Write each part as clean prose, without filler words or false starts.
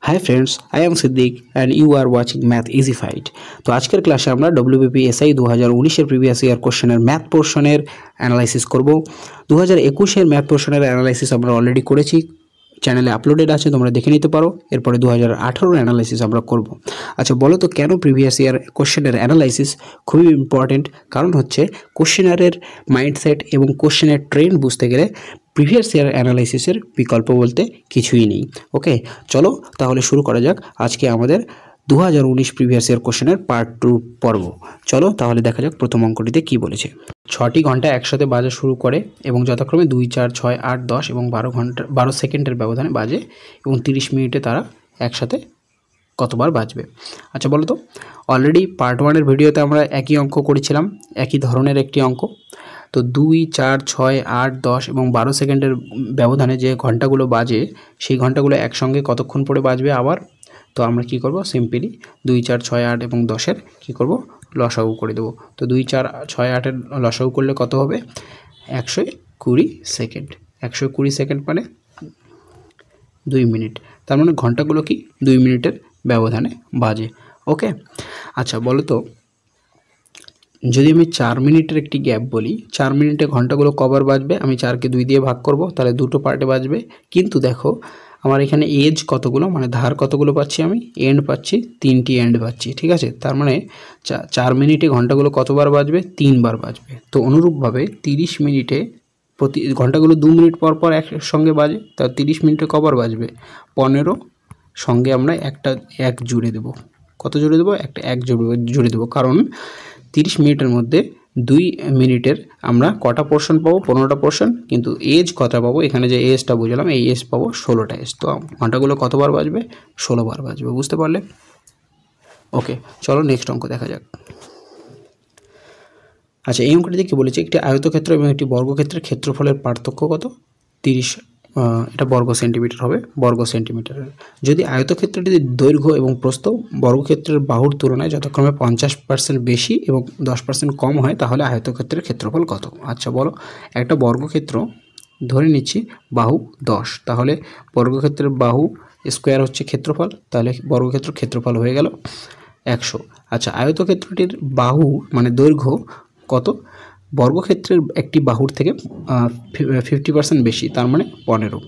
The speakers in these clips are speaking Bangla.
Hi friends, I am Siddique and you are watching math easified. तो आजकल क्लासे আমরা WBPSI 2019 এর প্রিভিয়াস ইয়ার কোশ্চেনের ম্যাথ পোর্শনের অ্যানালাইসিস করব। 2021 এর ম্যাথ পোর্শনের অ্যানালাইসিস আমরা অলরেডি করেছি, চ্যানেলে আপলোডেড আছে, তোমরা দেখে নিতে পারো। এরপরে 2018 এর অ্যানালাইসিস আমরা করব। আচ্ছা বলো তো কেন প্রিভিয়াস ইয়ার কোশ্চেনের অ্যানালাইসিস খুবই ইম্পর্টেন্ট? কারণ হচ্ছে কোশ্চেনারের মাইন্ডসেট এবং কোশ্চেনের ট্রেন্ড বুঝতে গেলে প্রিভিয়াস ইয়ার অ্যানালাইসিসের বিকল্প বলতে কিছুই নেই। ওকে, চলো তাহলে শুরু করা যাক আজকে আমাদের 2019 প্রিভিয়াস ইয়ার কোশ্চেনের পার্ট 2 পর্ব। চলো তাহলে দেখা যাক প্রথম অঙ্কটিতে কি বলেছে। 6টি ঘন্টা একসাথে বাজা শুরু করে এবং যথাক্রমে 2, 4, 6, 8, 10 এবং 12 সেকেন্ডের ব্যবধানে বাজে এবং 30 মিনিটে তারা একসাথে কতবার বাজবে। আচ্ছা বলো তো, অলরেডি পার্ট 1 এর ভিডিওতে আমরা একই অঙ্ক করেছিলাম, একই ধরনের একটি অঙ্ক। তো 2, 4, 6, 8, 10 এবং 12 সেকেন্ডের ব্যবধানে যে ঘন্টাগুলো বাজে সেই ঘন্টাগুলো একসঙ্গে কতক্ষণ পরে বাজবে আবার। তো আমরা কি করব, সিম্পলি 2, 4, 6, 8 এবং 10-এর কী করব, লসাগু করে দেবো। তো 2, 4, 6, 8-এর লসাগু করলে কত হবে, 120 সেকেন্ড। 120 সেকেন্ড মানে 2 মিনিট। তার মানে ঘন্টাগুলো কি 2 মিনিটের ব্যবধানে বাজে। ওকে, আচ্ছা বলো তো, যদি আমি 4 মিনিটের একটি গ্যাপ বলি, 4 মিনিটে ঘন্টাগুলো কবার বাজবে, আমি 4কে 2 দিয়ে ভাগ করব, তাহলে দুটো পার্টে বাজবে। কিন্তু দেখো আমার এখানে এজ কতগুলো, মানে ধার কতগুলো পাচ্ছি, আমি এন্ড পাচ্ছি 3টি এন্ড পাচ্ছি, ঠিক আছে। তার মানে 4 মিনিটে ঘন্টাগুলো কতবার বাজবে, 3 বার বাজবে। তো অনুরূপভাবে 30 মিনিটে প্রতি ঘন্টাগুলো 2 মিনিট পর পর একসঙ্গে বাজে, তা 30 মিনিটে কবার বাজবে, 15। সঙ্গে আমরা একটা 1 জুড়ে দেবো। কত জুড়ে দেবো, একটা 1 জুড়ে দেবো, কারণ 30 মিনিটের মধ্যে 2 মিনিটের আমরা কটা পোর্শন পাবো, 15টা পোর্শন, কিন্তু এজ কটা পাবো, এখানে যে এজটা বুঝলাম এই এজ পাবো 16টা এজ। তো ঘন্টাগুলো কতবার বাজবে, 16 বার বাজবে, বুঝতে পারলে। ওকে, চলো নেক্সট অঙ্ক দেখা যাক। আচ্ছা এই অঙ্কটিতে কী বলেছে, একটি আয়তক্ষেত্র এবং একটি বর্গক্ষেত্রের ক্ষেত্রফলের পার্থক্য কত, 30, এটা বর্গ সেন্টিমিটার হবে, বর্গ সেন্টিমিটারের। যদি আয়তক্ষেত্রটির দৈর্ঘ্য এবং প্রস্থ বর্গক্ষেত্রের বাহুর তুলনায় যথাক্রমে 50% বেশি এবং 10% কম হয়, তাহলে আয়তক্ষেত্রের ক্ষেত্রফল কত। আচ্ছা বলো, একটা বর্গক্ষেত্র ধরে নিচ্ছি বাহু 10, তাহলে বর্গক্ষেত্রের বাহু স্কোয়ার হচ্ছে ক্ষেত্রফল, তাহলে বর্গক্ষেত্রের ক্ষেত্রফল হয়ে গেল 100। আচ্ছা আয়তক্ষেত্রটির বাহু মানে দৈর্ঘ্য কত, বর্গক্ষেত্রের একটি বাহুর থেকে 50% বেশি, তার মানে 15।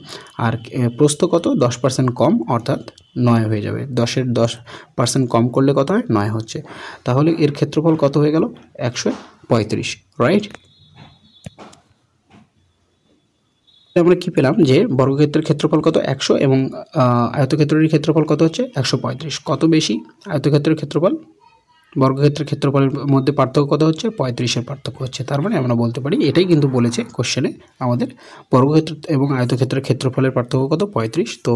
আর প্রস্থ কত, 10% কম, অর্থাৎ 9 হয়ে যাবে। 10-এর 10% কম করলে কত হয়, 9 হচ্ছে। তাহলে এর ক্ষেত্রফল কত হয়ে গেল, 135, রাইট। আমরা কি পেলাম যে বর্গক্ষেত্রের ক্ষেত্রফল কত, 100, এবং আয়তক্ষেত্রের ক্ষেত্রফল কত হচ্ছে 135। কত বেশি, আয়তক্ষেত্রের ক্ষেত্রফল বর্গক্ষেত্রের ক্ষেত্রফলের মধ্যে পার্থক্য কত হচ্ছে, 35-এর পার্থক্য হচ্ছে। তার মানে আমরা বলতে পারি, এটাই কিন্তু বলেছে কোশ্চেনে আমাদের, বর্গক্ষেত্র এবং আয়তক্ষেত্রের ক্ষেত্রফলের পার্থক্য কত, 35। তো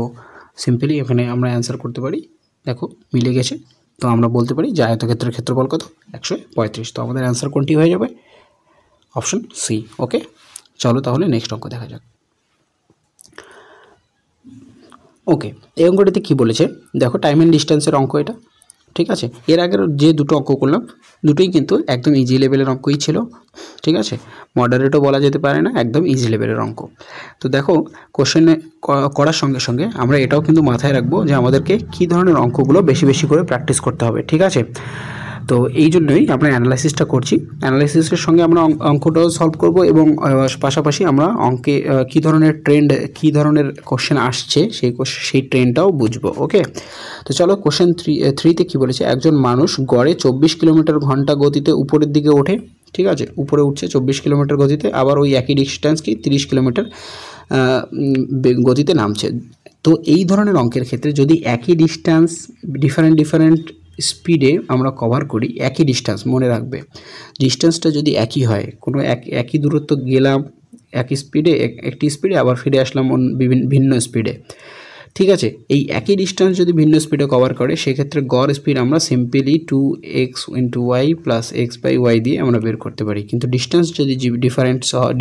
সিম্পলি এখানে আমরা অ্যান্সার করতে পারি, দেখো মিলে গেছে। তো আমরা বলতে পারি যে আয়তক্ষেত্রের ক্ষেত্রফল কত, 135। তো আমাদের অ্যান্সার কোনটি হয়ে যাবে, অপশন সি। ওকে, চলো তাহলে নেক্সট অঙ্ক দেখা যাক। ওকে, এই অঙ্কটিতে কী বলেছে দেখো, টাইম অ্যান্ড ডিস্টেন্সের অঙ্ক এটা, ঠিক আছে। এর আগের যে দুটো অঙ্ক করলাম দুটোই কিন্তু একদম ইজি লেভেলের অঙ্কই ছিল, ঠিক আছে। মডারেটও বলা যেতে পারে না, একদম ইজি লেভেলের অঙ্ক। তো দেখো কোশ্চেনে করার সঙ্গে সঙ্গে আমরা এটাও কিন্তু মাথায় রাখবো যে আমাদেরকে কী ধরনের অঙ্কগুলো বেশি বেশি করে প্র্যাকটিস করতে হবে, ঠিক আছে। তো এই জন্যই আমরা অ্যানালাইসিসটা করছি, অ্যানালাইসিসের সঙ্গে আমরা অঙ্কটাও সলভ করব এবং পাশাপাশি আমরা অঙ্কে কী ধরনের ট্রেন্ড, কী ধরনের কোশ্চেন আসছে সেই ট্রেন্ডটাও বুঝবো। ওকে, তো চলো কোশ্চেন 3তে কী বলেছে, একজন মানুষ গড়ে 24 কিলোমিটার ঘন্টা গতিতে উপরের দিকে ওঠে, ঠিক আছে, উপরে উঠছে 24 কিলোমিটার গতিতে, আবার ওই একই ডিস্টেন্স কি 30 কিলোমিটার গতিতে নামছে। তো এই ধরনের অঙ্কের ক্ষেত্রে যদি একই ডিস্টেন্স ডিফারেন্ট স্পিডে আমরা কভার করি, একই ডিস্টেন্স মনে রাখবে, ডিস্টেন্সটা যদি একই হয়, কোনো একই দূরত্ব গেলাম একই স্পিডে, একটি স্পিডে আবার ফিরে আসলাম ভিন্ন স্পিডে, ঠিক আছে। এই একই ডিস্টেন্স যদি ভিন্ন স্পিডে কভার করে, সেক্ষেত্রে গড় স্পিড আমরা সিম্পলি 2x × y + x/y দিয়ে আমরা বের করতে পারি। কিন্তু ডিস্টেন্স যদি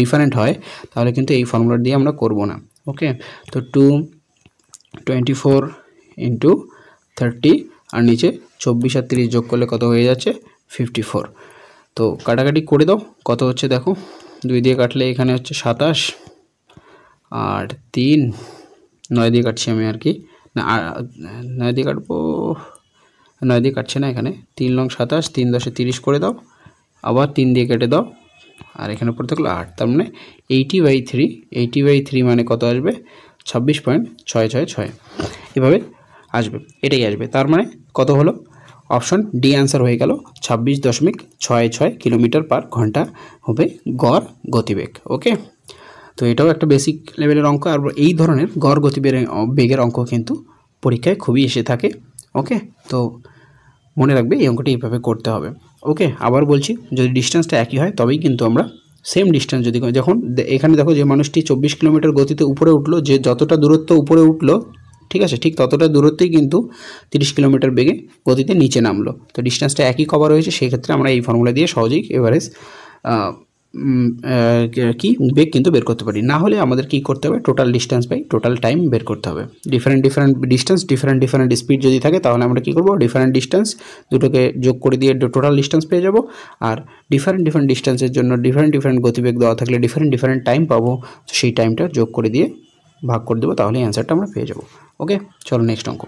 ডিফারেন্ট হয় তাহলে কিন্তু এই ফর্মুলা দিয়ে আমরা করব না। ওকে, তো 224 × 30 আর নিচে 24 আর 30 যোগ করলে কত হয়ে যাচ্ছে, 54। তো কাটাকাটি করে দাও, কত হচ্ছে দেখো, 2 দিয়ে কাটলে এখানে হচ্ছে 27 আর 3, 9 দিয়ে কাটছি আমি আর কি, না 9 দিয়ে কাটবো, 9 দিয়ে কাটছে না এখানে, 3 লং 27, 3 10 30 করে দাও, আবার 3 দিয়ে কেটে দাও, আর এখানে পড়ে থাকলো 8, তার মানে 80/3, 80/3 মানে কত আসবে 26.666, এভাবে আসবে, এটাই আসবে। তার মানে কত হলো, অপশন ডি অ্যান্সার হয়ে গেল 26.66 কিলোমিটার পার ঘন্টা হবে গড় গতিবেগ। ওকে, তো এটাও একটা বেসিক লেভেলের অঙ্ক, আর এই ধরনের গড় বেগের অঙ্ক কিন্তু পরীক্ষায় খুবই এসে থাকে। ওকে, তো মনে রাখবে এই অঙ্কটি এইভাবে করতে হবে। ওকে, আবার বলছি, যদি ডিস্টেন্সটা একই হয় তবেই কিন্তু আমরা সেম ডিস্টেন্স যদি যখন এখানে দেখো যে মানুষটি 24 কিলোমিটার গতিতে উপরে উঠলো, যে যতটা দূরত্ব উপরে উঠলো, ঠিক আছে, ঠিক ততটা দূরত্বেই কিন্তু 30 কিলোমিটার বেগে গতিতে নিচে নামলো। তো ডিস্টেন্সটা একই কভার হয়েছে, সেই ক্ষেত্রে আমরা এই ফর্মুলা দিয়ে সহজেই এভারেজ কি বেগ কিন্তু বের করতে পারি। না হলে আমাদের কি করতে হবে, total distance by total time বের করতে হবে। ডিফারেন্ট ডিস্টেন্স, ডিফারেন্ট স্পিড যদি থাকে তাহলে আমরা কি করব, ডিফারেন্ট ডিস্টেন্স দুটোকে যোগ করে দিয়ে টোটাল ডিস্টেন্স পেয়ে যাব। আর ডিফারেন্ট ডিস্টেন্সের জন্য ডিফারেন্ট গতিবেগ দেওয়া থাকলে ডিফারেন্ট টাইম পাবো, সেই টাইমটা যোগ করে দিয়ে ভাগ করে দেবো, তাহলে অ্যান্সারটা আমরা পেয়ে যাব। ওকে, চলো নেক্সট অঙ্ক।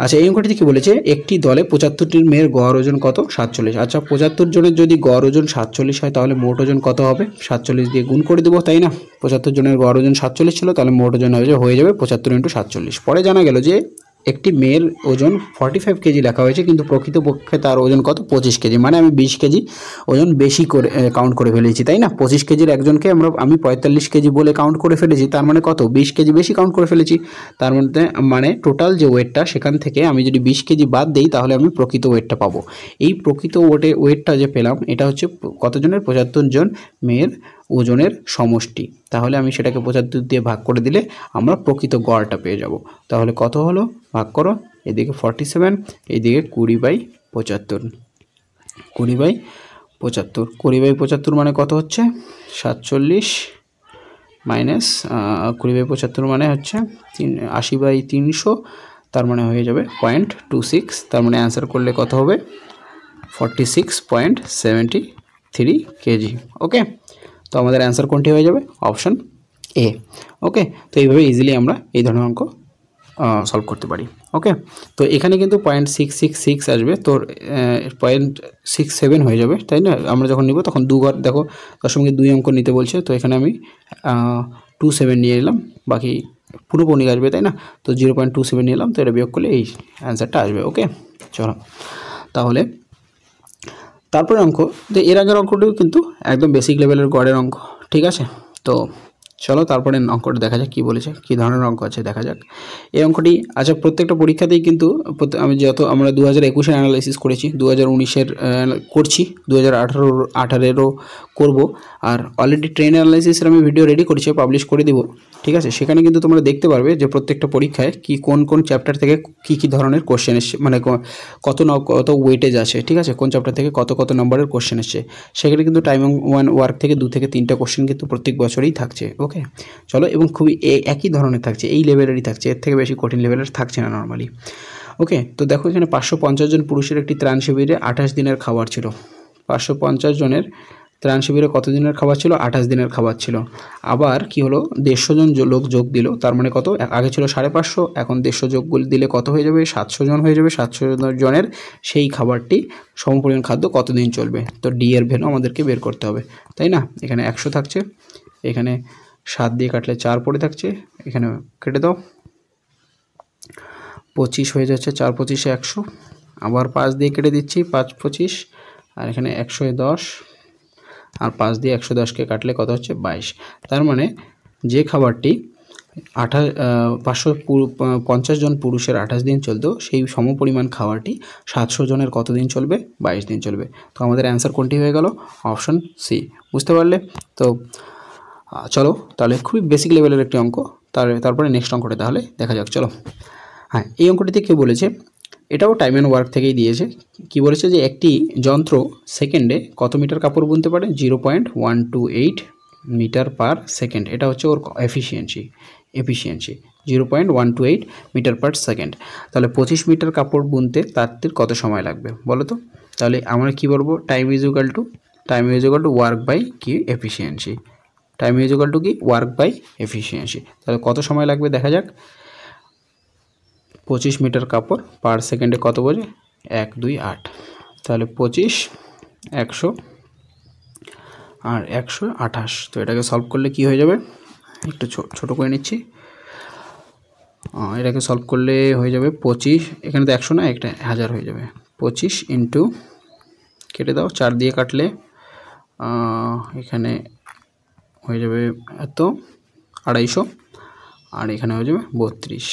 আচ্ছা, এই অঙ্কটিতে কি বলেছে, একটি দলে 75টি মেয়ের গড় ওজন কত, 47। আচ্ছা, 75 জনের যদি গড় ওজন 47 হয় তাহলে মোট ওজন কত হবে, 47 দিয়ে গুণ করে দেবো, তাই না? 75 জনের গড় ওজন 47 ছিল, তাহলে মোট ওজন হয়ে যাবে 75 × 47। পরে জানা গেল যে একটি মেয়ের ওজন 45 কেজি লেখা হয়েছে, কিন্তু প্রকৃতপক্ষে তার ওজন কত, 25 কেজি। মানে আমি 20 কেজি ওজন বেশি করে কাউন্ট করে ফেলেছি, তাই না? 25 কেজির একজনকে আমি 45 কেজি বলে কাউন্ট করে ফেলেছি, তার মানে কত, 20 কেজি বেশি কাউন্ট করে ফেলেছি। তার মধ্যে মানে টোটাল যে ওয়েটটা, সেখান থেকে আমি যদি 20 কেজি বাদ দিই তাহলে আমি প্রকৃত ওয়েটটা পাবো। এই প্রকৃত ওয়েটটা যে পেলাম, এটা হচ্ছে কতজনের, 75 জন মেয়ের ওজনের সমষ্টি। তাহলে আমি সেটাকে 75 দিয়ে ভাগ করে দিলে আমরা প্রকৃত গড়টা পেয়ে যাব। তাহলে কত হলো, ভাগ করো, এদিকে 47, এইদিকে 20/75, 20/75, 20/75 মানে কত হচ্ছে, 47 মাইনাস 20/75 মানে হচ্ছে 80/300, তার মানে হয়ে যাবে 0.26, তার মানে অ্যান্সার করলে কত হবে, 46.73 কেজি। ওকে, তো আমাদের অ্যান্সার কোনটি হয়ে যাবে, অপশন এ। ওকে, তো এইভাবে ইজিলি আমরা এই ধরনের অঙ্ক সলভ করতে পারি। ওকে, তো এখানে কিন্তু 0.666 আসবে, তোর 0.67 হয়ে যাবে, তাই না? আমরা যখন নিব তখন দুবার দেখো 0.2 অঙ্ক নিতে বলছে, তো এখানে আমি 27 নিয়ে এলাম, বাকি পুরো পণিক আসবে, তাই না? তো 0.27 নিয়ে এলাম, তো এটা বিয়োগ করলে এই অ্যান্সারটা আসবে। ওকে, চলো তাহলে তারপরে অঙ্ক, তো এর আগের অঙ্কটিও কিন্তু একদম বেসিক লেভেলের গড়ের অঙ্ক, ঠিক আছে? তো চলো তারপরে অঙ্কটা দেখা যাক কী বলেছে, কী ধরনের অঙ্ক আছে দেখা যাক এই অঙ্কটি। আচ্ছা, প্রত্যেকটা পরীক্ষাতেই কিন্তু আমি আমরা 2021-এর অ্যানালাইসিস করেছি, 2019-এর করছি, 2018-এরও করব, আর অলরেডি ট্রেন অ্যানালাইসিসের আমি ভিডিও রেডি করেছি, পাবলিশ করে দিব, ঠিক আছে? সেখানে কিন্তু তোমরা দেখতে পারবে যে প্রত্যেকটা পরীক্ষায় কোন চ্যাপ্টার থেকে কী ধরনের কোশ্চেন এসছে, মানে কত ওয়েটেজ আছে, ঠিক আছে? কোন চ্যাপ্টার থেকে কত নম্বরের কোশ্চেন এসছে, সেখানে কিন্তু টাইমিং 1 ওয়ার্ক থেকে 2 থেকে 3টা কোশ্চেন কিন্তু প্রত্যেক বছরেই থাকছে। ওকে, চলো, এবং খুবই একই ধরনের থাকছে, এই লেভেলেরই থাকছে, এর থেকে বেশি কঠিন লেভেলের থাকছে না নর্মালি। ওকে, তো দেখো এখানে 550 জন পুরুষের একটি ত্রাণ শিবিরে 28 দিনের খাবার ছিল। 550 জনের ত্রাণ শিবিরে কত দিনের খাবার ছিল, 28 দিনের খাবার ছিল। আবার কি হলো, 150 জন লোক যোগ দিল, তার মানে কত, আগে ছিল 550, এখন 150 যোগ দিলে কত হয়ে যাবে, 700 জন হয়ে যাবে। 700 জনের সেই খাবারটি সমপরিমাণ খাদ্য কতদিন চলবে, তো ডি এর ভ্যালু আমাদেরকে বের করতে হবে, তাই না? এখানে 100 থাকছে, এখানে 7 দিয়ে কাটলে 4 পড়ে থাকছে, এখানে কেটে দাও, 25 হয়ে যাচ্ছে, 4 25 100, আবার 5 দিয়ে কেটে দিচ্ছি, 5 25, আর এখানে 110, আর 5 দিয়ে 110কে কাটলে কত হচ্ছে, 22। তার মানে যে খাবারটি 550 জন পুরুষের 28 দিন চলতো, সেই সমপরিমাণ খাবারটি 700 জনের কতদিন চলবে, 22 দিন চলবে। তো আমাদের অ্যান্সার কোনটি হয়ে গেল, অপশন সি। বুঝতে পারলে? তো চলো তাহলে খুবই বেসিক লেভেলের একটি অঙ্ক, তারপরে নেক্সট অঙ্কটা তাহলে দেখা যাক। চলো, হ্যাঁ, এই অঙ্কটিতে কী বলেছে, এটাও টাইম অ্যান্ড ওয়ার্ক থেকেই দিয়েছে। কি বলেছে যে একটি যন্ত্র সেকেন্ডে কত মিটার কাপড় বুনতে পারে, 0.128 মিটার পার সেকেন্ড, এটা হচ্ছে ওর এফিসিয়েন্সি 0.128 মিটার পার সেকেন্ড। তাহলে 25 মিটার কাপড় বুনতে তার কত সময় লাগবে বলো তো? তাহলে আমরা কি বলবো, time is equal to work by কি, efficiency. Time is equal to কি, ওয়ার্ক বাই এফিসিয়েন্সি। তাহলে কত সময় লাগবে দেখা যাক। 25 মিটার কাপড় পার সেকেন্ডে কত বোঝে 1 2 8 তাহলে 25 100 আর 128 তো এটাকে সলভ করলে কি হয়ে যাবে একটু ছোট করে নিচ্ছি এটাকে সলভ করলে হয়ে যাবে 25 এখানে তো 100 না একটা 1000 হয়ে যাবে 25 ইন্টু কেটে দাও 4 দিয়ে কাটলে এখানে হয়ে যাবে এত 250 আর এখানে হয়ে যাবে 32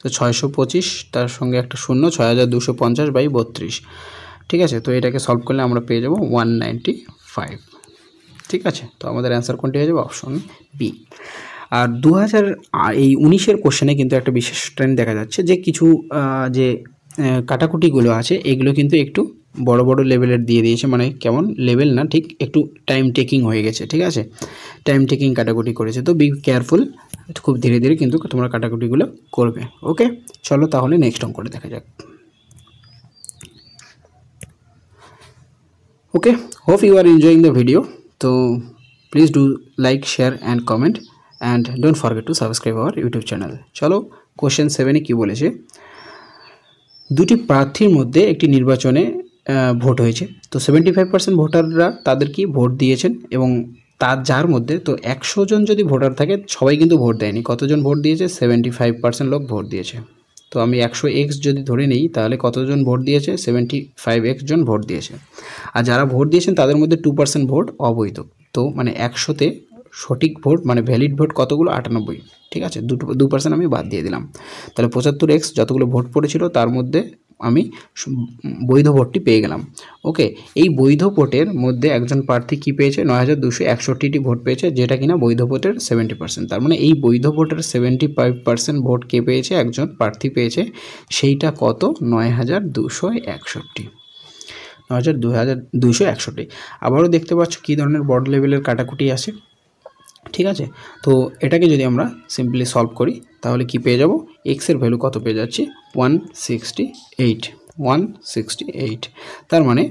তো 625 তার সঙ্গে একটা শূন্য 6250/32 ঠিক আছে তো এটাকে সলভ করলে আমরা পেয়ে যাব 195 ঠিক আছে তো আমাদের অ্যান্সার কোনটি হয়ে যাবে অপশন বি আর 2019 কোশ্চেনে কিন্তু একটা বিশেষ ট্রেন্ড দেখা যাচ্ছে যে কিছু যে কাটাকুটিগুলো আছে এগুলো কিন্তু একটু বড় বড় লেভেলের দিয়ে দিয়েছে মানে কেমন লেভেল না ঠিক একটু টাইম টেকিং হয়ে গেছে ঠিক আছে টাইম টেকিং কাটাকুটি করেছে তো বি কেয়ারফুল খুব ধীরে ধীরে কিন্তু তোমরা কাটাকুটিগুলো করবে ওকে চলো তাহলে নেক্সট অঙ্কটা দেখা যাক okay hope you are enjoying the video তো please do like share and comment and don't forget to subscribe our YouTube channel চলো কোশ্চেন 7-এ কী বলেছে দুটি প্রার্থীর মধ্যে একটি নির্বাচনে ভোট হয়েছে তো 75% ভোটাররা তাদের কি ভোট দিয়েছেন এবং তার যার মধ্যে তো 100 জন যদি ভোটার থাকে সবাই কিন্তু ভোট দেয়নি কতজন ভোট দিয়েছে 75% লোক ভোট দিয়েছে তো আমি 100x যদি ধরে নিই তাহলে কতজন ভোট দিয়েছে 75x জন ভোট দিয়েছে আর যারা ভোট দিয়েছেন তাদের মধ্যে 2% ভোট অবৈধ তো মানে 100-তে সঠিক ভোট মানে ভ্যালিড ভোট কতগুলো 98 ঠিক আছে 2% আমি বাদ দিয়ে দিলাম তাহলে 75x যতগুলো ভোট পড়েছিল তার মধ্যে আমি বৈধ ভোটটি পেয়ে গেলাম ওকে এই বৈধ ভোটের মধ্যে একজন প্রার্থী কি পেয়েছে 9261টি ভোট পেয়েছে যেটা কিনা বৈধ ভোটের 70% তার মানে এই বৈধ ভোটের 75% ভোট কে পেয়েছে একজন প্রার্থী পেয়েছে সেইটা কত 9261 9261 আবারও দেখতে পাচ্ছ কী ধরনের বড় লেভেলের কাটাকুটি আছে ঠিক আছে তো এটাকে যদি আমরা সিম্পলি সলভ করি তাহলে কি পেয়ে যাব x এর ভ্যালু কত পেয়ে যাচ্ছি 168 তার মানে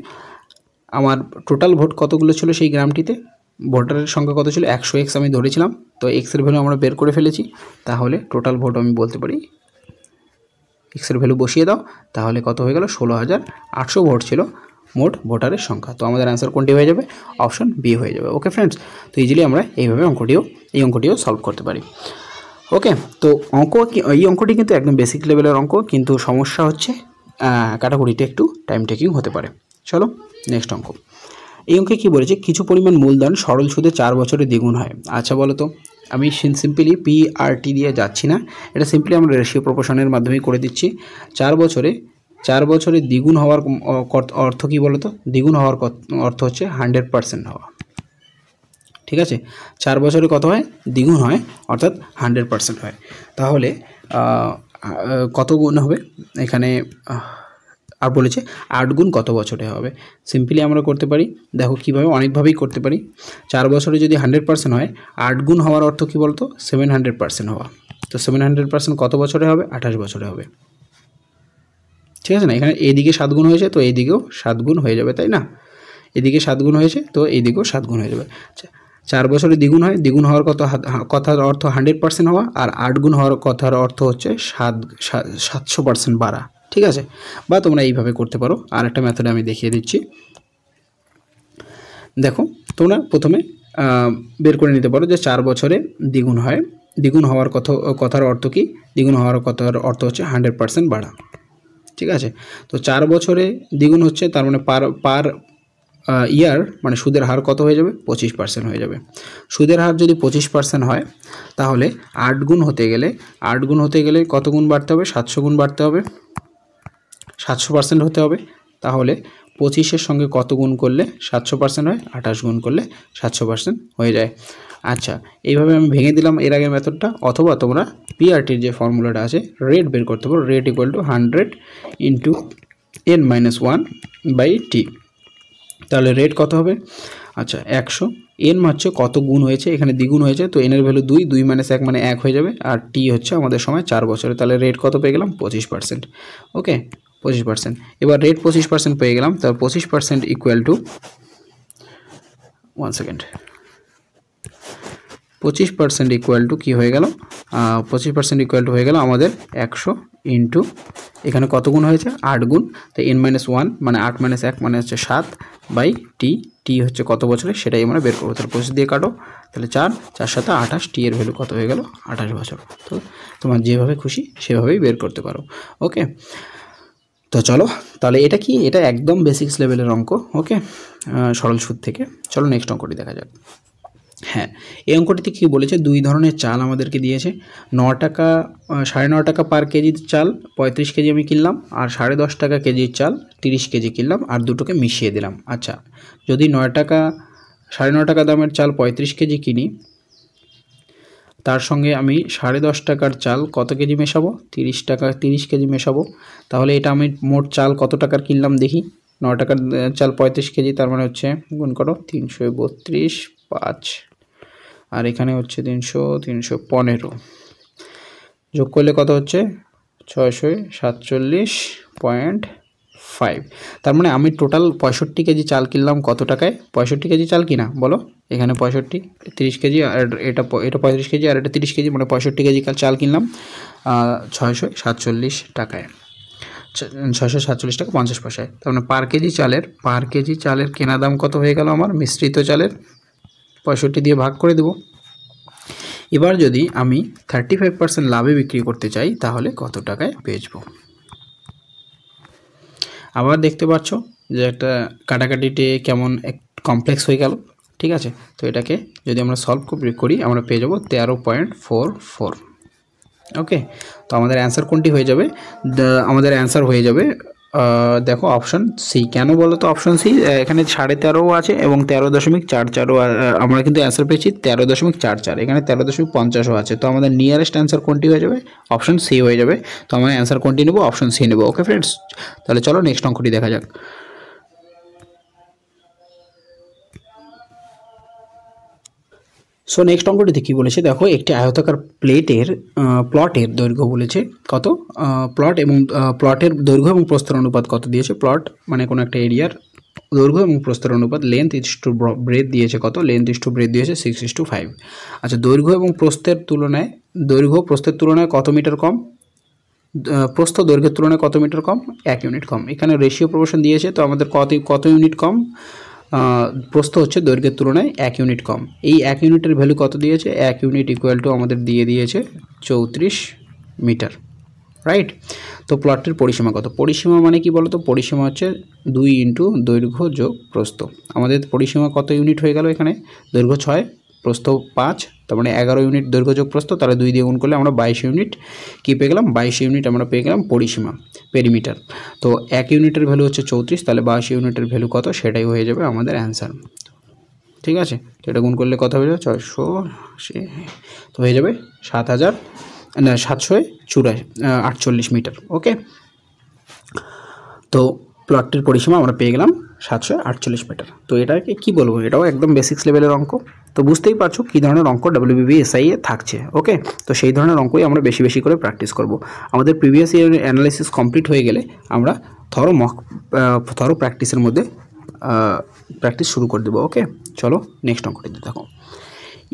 আমার টোটাল ভোট কতগুলো ছিল সেই গ্রামটিতে ভোটারের সংখ্যা কত ছিল 100x আমি ধরেছিলাম তো x এর ভ্যালু আমরা বের করে ফেলেছি তাহলে টোটাল ভোট আমি বলতে পারি x এর ভ্যালু বসিয়ে দাও তাহলে কত হয়ে গেল 16800 ভোট ছিল মোট ভোটারের সংখ্যা তো আমাদের অ্যান্সার কোনটি হয়ে যাবে অপশন বি হয়ে যাবে ওকে ফ্রেন্ডস তো ইজিলি আমরা এইভাবে এই অঙ্কটিও সলভ করতে পারি ওকে তো এই অঙ্কটি কিন্তু একদম বেসিক লেভেলের অঙ্ক কিন্তু সমস্যা হচ্ছে কাটাকুটিতে একটু টাইম টেকিং হতে পারে চলো নেক্সট অঙ্ক এই অঙ্কে কী বলেছে কিছু পরিমাণ মূলধন সরল সুদে 4 বছরে দ্বিগুণ হয় আচ্ছা বলো তো আমি সিম্পলি PRT দিয়ে যাচ্ছি না এটা সিম্পলি আমরা রেশিও প্রপোর্শনের মাধ্যমেই করে দিচ্ছি 4 বছরে দ্বিগুণ হওয়ার অর্থ কী বলো তো দ্বিগুণ হওয়ার অর্থ হচ্ছে 100% হওয়া ঠিক আছে 4 বছরে কত হয় দ্বিগুণ হয় অর্থাৎ 100% হয় তাহলে কত গুণ হবে এখানে আর বলেছে 8 গুণ কত বছরে হবে সিম্পলি আমরা করতে পারি দেখো কীভাবে অনেকভাবেই করতে পারি 4 বছরে যদি 100% হয় 8 গুণ হওয়ার অর্থ কী বলতো 700% হওয়া তো 700% কত বছরে হবে 28 বছরে হবে ঠিক আছে না এখানে এদিকে 7 গুণ হয়েছে তো এইদিকেও 7 গুণ হয়ে যাবে তাই না এদিকে 7 গুণ হয়েছে তো এইদিকেও 7 গুণ হয়ে যাবে 4 বছরে দ্বিগুণ হয় দ্বিগুণ হওয়ার কথার অর্থ 100% হওয়া আর 8 গুণ হওয়ার কথার অর্থ হচ্ছে 700% বাড়া ঠিক আছে বা তোমরা এইভাবে করতে পারো আর একটা মেথডে আমি দেখিয়ে দিচ্ছি দেখো তোমরা প্রথমে বের করে নিতে পারো যে 4 বছরে দ্বিগুণ হয় দ্বিগুণ হওয়ার কথার অর্থ কি দ্বিগুণ হওয়ার কথার অর্থ হচ্ছে 100% বাড়া ঠিক আছে তো 4 বছরে দ্বিগুণ হচ্ছে তার মানে পার ইয়ার মানে সুদের হার কত হয়ে যাবে 25% হয়ে যাবে সুদের হার যদি 25% হয় তাহলে 8 গুণ হতে গেলে কত গুণ বাড়তে হবে 700 গুণ বাড়তে হবে 700% হতে হবে তাহলে 25-এর সঙ্গে কত গুণ করলে 700% হয় 28 গুণ করলে 700% হয়ে যায় আচ্ছা এইভাবে আমি ভেঙে দিলাম এর আগের মেথডটা অথবা তোমরা PRTর যে ফর্মুলাটা আছে রেট বের করতে পারো rate equal to 100 into n-1/t তাহলে রেট কত হবে আচ্ছা 100 n হচ্ছে কত গুণ হয়েছে এখানে দ্বিগুণ হয়েছে তো n এর ভ্যালু 2 2 - 1 মানে 1 হয়ে যাবে আর t হচ্ছে আমাদের সময় 4 বছরে তাহলে রেট কত পেয়ে গেলাম 25% ওকে 25% এবার রেট 25% পেয়ে গেলাম তাহলে 25% equal to 1 second 25% equal to কী হয়ে গেল 25% ইকুয়াল টু হয়ে গেল আমাদের ইন্টু এখানে কত গুণ হয়েছে 8 গুণ, তো n-1 মানে 8 - 1 মানে হচ্ছে 7 বাই টি, টি হচ্ছে কত বছরে সেটাই আমরা বের করবো। তাহলে 25 দিয়ে কাটো, তাহলে 4 4 7 28, টি এর ভ্যালু কত হয়ে গেল 28 বছর। তো তোমার যেভাবে খুশি সেভাবেই বের করতে পারো। ওকে, তো চলো তাহলে এটা কি, এটা একদম বেসিক্স লেভেলের অঙ্ক। ওকে, সরল সুদ থেকে। চলো নেক্সট অঙ্কটি দেখা যাক। হ্যাঁ, এই অঙ্কটিতে কী বলেছে, 2 ধরনের চাল আমাদেরকে দিয়েছে। 9 টাকা 9.5 টাকা পার কেজি চাল 35 কেজি আমি কিনলাম, আর 10.5 টাকা কেজির চাল 30 কেজি কিনলাম, আর দুটোকে মিশিয়ে দিলাম। আচ্ছা, যদি 9 টাকা 9.5 টাকা দামের চাল 35 কেজি কিনি, তার সঙ্গে আমি 10.5 টাকার চাল কত কেজি মেশাবো, 30 কেজি মেশাবো। তাহলে এটা আমি মোট চাল কত টাকার কিনলাম দেখি। 9 টাকার চাল 35 কেজি, তার মানে হচ্ছে গুণ করো 332 5, আর এখানে হচ্ছে 315, যোগ করলে কত হচ্ছে 647.5। তার মানে আমি টোটাল 65 কেজি চাল কিনলাম কত টাকায়, 65 কেজি চাল কিনা বলো, এখানে 65, 30 কেজি, আর এটা 35 কেজি, আর এটা 30 কেজি, মানে 65 কেজি চাল কিনলাম 647 টাকায়, 647 টাকা 50 পয়সায়। তার মানে পার কেজি চালের কেনা দাম কত হয়ে গেল আমার মিশ্রিত চালের, 65 দিয়ে ভাগ করে দেব। এবার যদি আমি 35% লাভে বিক্রি করতে চাই তাহলে কত টাকায় বেচবো। আবার দেখতে পাচ্ছ যে একটা কাটাকাটিতে কেমন এক কমপ্লেক্স হয়ে গেল। ঠিক আছে, তো এটাকে যদি আমরা সলভ করি আমরা পেয়ে যাবো 13.44। ওকে, তো আমাদের অ্যান্সার কোনটি হয়ে যাবে, আমাদের অ্যান্সার হয়ে যাবে দেখো অপশন সি। কেন বলো তো অপশন সি, এখানে 13.5 আছে এবং 13.44, আমরা কিন্তু অ্যান্সার পেয়েছি 13.44, এখানে 13.50 আছে। তো আমাদের নিয়ারেস্ট অ্যান্সার কোনটি হয়ে যাবে, অপশন সি হয়ে যাবে। তো আমরা অ্যান্সার কোনটি নেব, অপশন সি নেব। ওকে ফ্রেন্ডস, তাহলে চলো নেক্সট অঙ্কটি দেখা যাক। সো নেক্সট অঙ্কটিতে কী বলেছে দেখো, একটি আয়তাকার প্লটের দৈর্ঘ্য বলেছে কত, প্লট এবং প্লটের দৈর্ঘ্য এবং প্রস্থের অনুপাত কত দিয়েছে। প্লট মানে কোনো একটা এরিয়ার দৈর্ঘ্য এবং প্রস্থের অনুপাত, লেন্থ ইস্টু ব্রেথ দিয়েছে কত, লেন্থ ইস্টু ব্রেথ দিয়েছে 6:5। আচ্ছা, দৈর্ঘ্য প্রস্থের তুলনায় কত মিটার কম, প্রস্থ দৈর্ঘ্যের তুলনায় কত মিটার কম, 1 ইউনিট কম। এখানে রেশিও প্রপোর্শন দিয়েছে, তো আমাদের কত ইউনিট কম, প্রস্থ হচ্ছে দৈর্ঘ্যের তুলনায় 1 ইউনিট কম। এই 1 ইউনিটের ভ্যালু কত দিয়েছে, 1 ইউনিট ইকুয়াল টু আমাদের দিয়েছে 34 মিটার, রাইট। তো প্লটটির পরিসীমা কত, পরিসীমা মানে কি বলো তো, পরিসীমা হচ্ছে 2 ইন্টু দৈর্ঘ্য যোগ প্রস্থ। আমাদের পরিসীমা কত ইউনিট হয়ে গেল, এখানে দৈর্ঘ্য 6, প্রস্থ 5, তার মানে 11 ইউনিট দৈর্ঘ্য যোগ প্রস্থ, তাহলে 2 দিয়ে গুণ করলে আমরা 22 ইউনিট কী পেয়ে গেলাম, 22 ইউনিট আমরা পেয়ে গেলাম পরিসীমা, পেরিমিটার। তো 1 ইউনিটের ভ্যালু হচ্ছে 34, তাহলে 22 ইউনিটের ভ্যালু কত, সেটাই হয়ে যাবে আমাদের অ্যান্সার। ঠিক আছে, তো এটা গুণ করলে কত হয়ে যাবে 680, তো হয়ে যাবে 748 মিটার। ওকে, তো প্লটটির পরিসীমা আমরা পেয়ে গেলাম 748 মিটার। তো এটাকে কি বলবো, এটাও একদম বেসিক্স লেভেলের অঙ্ক। তো বুঝতেই পারছো কী ধরনের অঙ্ক WBPSI এ থাকছে। ওকে, তো সেই ধরনের অঙ্কই আমরা বেশি বেশি করে প্র্যাকটিস করব। আমাদের প্রিভিয়াস ইয়ার অ্যানালাইসিস কমপ্লিট হয়ে গেলে আমরা থরো প্র্যাকটিসের মধ্যে প্র্যাকটিস শুরু করে দেবো। ওকে, চলো নেক্সট অঙ্কটিতে দেখো।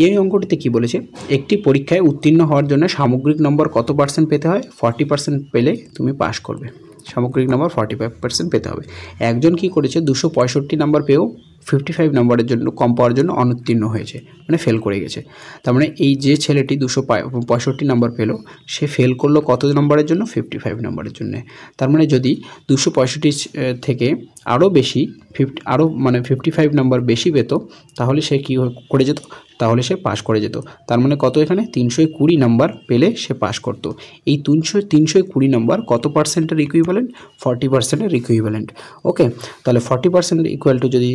এই অঙ্কটিতে কি বলেছে, একটি পরীক্ষায় উত্তীর্ণ হওয়ার জন্য সামগ্রিক নম্বর কত % পেতে হয়, 40% পেলে তুমি পাস করবে। সামগ্রিক নম্বর 45% পেতে হবে। একজন কি করেছে 265 নাম্বার পেয়েও 55 নাম্বারের জন্য কম পাওয়ার জন্য অনুত্তীর্ণ হয়েছে, মানে ফেল করে গেছে। তার মানে এই যে ছেলেটি 265 নাম্বার পেলো, সে ফেল করলো কত নম্বরের জন্য, 55 নাম্বারের জন্য। তার মানে যদি 265 থেকে আরও বেশি 55 নাম্বার বেশি পেত, তাহলে সে কী করে যেত, তাহলে সে পাস করে যেত। তার মানে কত, এখানে 320 নাম্বার পেলে সে পাস করত। এই 320 নাম্বার কত পার্সেন্টের ইকুইভ্যালেন্ট, 40%-এর ইকুইভ্যালেন্ট। ওকে, তাহলে 40% ইকুয়াল টু যদি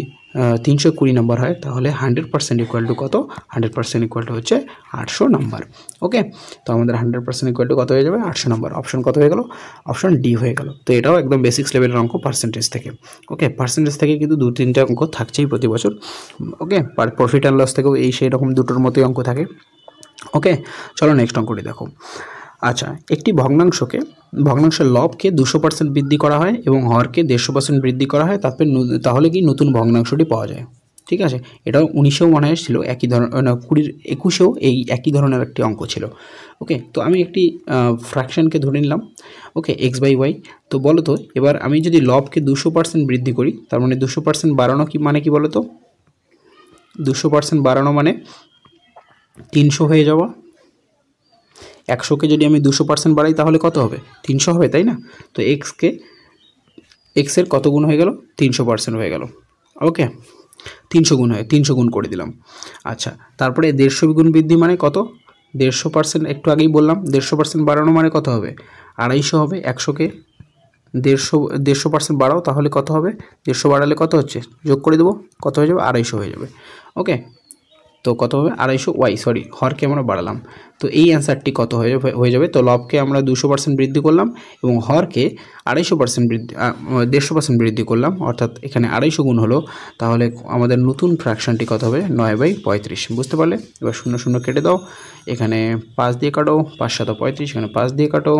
320 নাম্বার হয়, তাহলে 100% ইকুয়াল টু কত, 100% ইকুয়াল টু হচ্ছে 800 নাম্বার। ওকে, তো আমাদের 100% ইকুয়াল টু কত হয়ে যাবে, 800 নাম্বার। অপশন কত হয়ে গেল, অপশন ডি হয়ে গেল। তো এটাও একদম বেসিক্স লেভেলের অঙ্ক পার্সেন্টেজ থেকে। ওকে, পার্সেন্টেজ থেকে কিন্তু 2-3টে অঙ্ক থাকছেই প্রতি বছর। ওকে, প্রফিট অ্যান্ড লস থেকেও সেই রকম দুটোর মতোই অঙ্ক থাকে। ওকে, চলো নেক্সট অঙ্কটি দেখো। আচ্ছা, একটি ভগ্নাংশের লবকে 200% বৃদ্ধি করা হয় এবং হরকে 150% বৃদ্ধি করা হয়, তাহলে কি নতুন ভগ্নাংশটি পাওয়া যায়। ঠিক আছে, এটাও 19-এও মনে হয় ছিল একই ধরনের, 20-21-এও এই একই ধরনের একটি অঙ্ক ছিল। ওকে, তো আমি একটি ফ্র্যাকশনকে ধরে নিলাম, ওকে, এক্স বাই ওয়াই। তো বলো তো এবার আমি যদি লবকে 200% বৃদ্ধি করি, তার মানে 200% বাড়ানো কি মানে কি বলো তো? 200% বাড়ানো মানে 300 হয়ে যাওয়া। 100কে যদি আমি 200% বাড়াই তাহলে কত হবে? 300 হবে, তাই না? তো এক্সের কত গুণ হয়ে গেল? 300% হয়ে গেল। ওকে, 300 গুণ হয়, 300 গুণ করে দিলাম। আচ্ছা, তারপরে 150 গুণ বৃদ্ধি মানে কত? 150%, একটু আগেই বললাম 150% বাড়ানো মানে কত হবে? 250 হবে। 100কে 150% বাড়াও, তাহলে কত হবে? 150 বাড়ালে কত হচ্ছে? যোগ করে দেবো, কত হয়ে যাবে? 250 হয়ে যাবে। ওকে, তো কত হবে? 250 ওয়াই, সরি, হরকে আমরা বাড়ালাম। তো এই অ্যান্সারটি কত হয়ে যাবে? তো লবকে আমরা 200% বৃদ্ধি করলাম এবং হরকে 250% বৃদ্ধি 150% বৃদ্ধি করলাম, অর্থাৎ এখানে 250 গুণ হলো। তাহলে আমাদের নতুন ফ্র্যাকশনটি কত হবে? 9/35। বুঝতে পারলে? এবার 0 0 কেটে দাও, এখানে 5 দিয়ে কাটো, 5 7 35, এখানে 5 দিয়ে কাটো,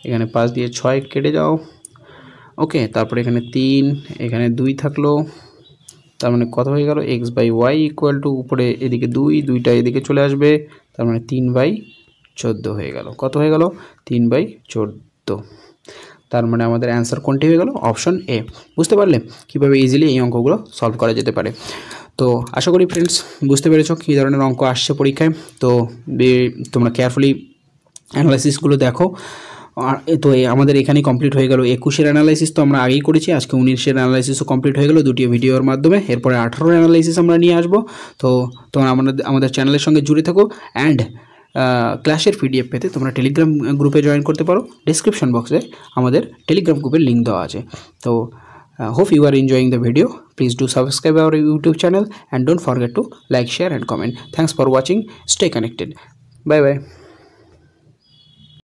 এখানে 5 দিয়ে 6 কেটে যাও। ওকে, তারপরে এখানে 3, এখানে 2 থাকলো, তার মানে কত হয়ে গেল? X by Y equal to, উপরে এদিকে 2টা এদিকে চলে আসবে, তার মানে 3/14 হয়ে গেল। কত হয়ে গেল? 3/14। তার মানে আমাদের অ্যান্সার কোনটি হয়ে গেল? Option A. বুঝতে পারলে কীভাবে ইজিলি এই অঙ্কগুলো সলভ করা যেতে পারে? তো আশা করি ফ্রেন্ডস বুঝতে পেরেছো কী ধরনের অঙ্ক আসছে পরীক্ষায়। তো তোমরা কেয়ারফুলি অ্যানালাইসিসগুলো দেখো। তো আমাদের এখানেই কমপ্লিট হয়ে গেল 21-এর অ্যানালাইসিস, তো আমরা আগেই করেছি। আজকে 19-এর অ্যানালাইসিসও কমপ্লিট হয়ে গেল দুটি ভিডিওর মাধ্যমে। এরপরে 18-এর অ্যানালাইসিস আমরা নিয়ে আসবো। তো তোমরা আমাদের চ্যানেলের সঙ্গে জুড়ে থাকো। অ্যান্ড ক্লাসের পিডিএফ পেতে তোমরা টেলিগ্রাম গ্রুপে জয়েন করতে পারো। ডিসক্রিপশন বক্সে আমাদের টেলিগ্রাম গ্রুপের লিঙ্ক দেওয়া আছে। তো hope you are enjoying the video. Please do subscribe our YouTube channel and don't forget to like, share and comment. Thanks for watching. Stay connected. Bye bye.